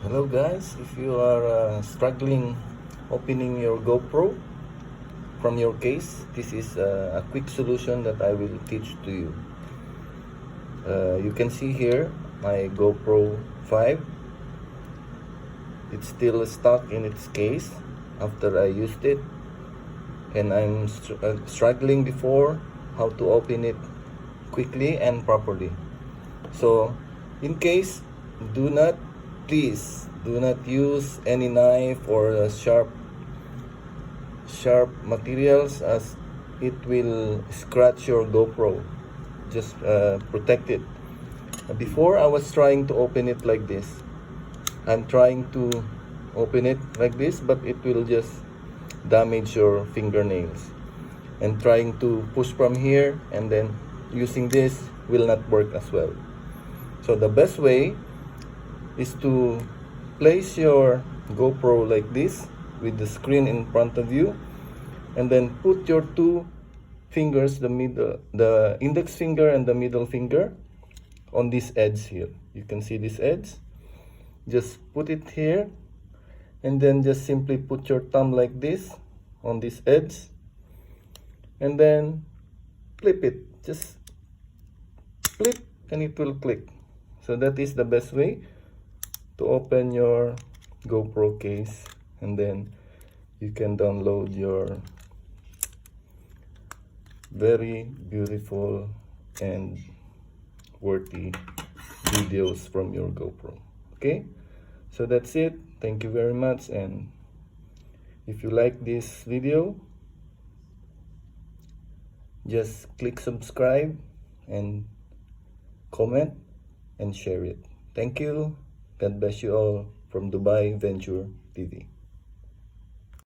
Hello guys, if you are struggling opening your GoPro from your case, this is a quick solution that I will teach to you. You can see here my GoPro 5. It's still stuck in its case after I used it, and I'm struggling before how to open it quickly and properly. So in case, please do not use any knife or sharp materials, as it will scratch your GoPro. Just protect it. Before, I was trying to open it like this. I'm trying to open it like this, but it will just damage your fingernails. And trying to push from here and then using this will not work as well. So the best way is to place your GoPro like this with the screen in front of you, and then put your two fingers, the index finger and the middle finger, on this edge here. You can see this edge. Just put it here, and then just simply put your thumb like this on this edge, and then flip it. Just flip and it will click. So that is the best way to open your GoPro case, and then you can download your very beautiful and worthy videos from your GoPro. Okay, so that's it. Thank you very much, and if you like this video, just click subscribe and comment and share it. Thank you. God bless you all from Dubai Venture TV.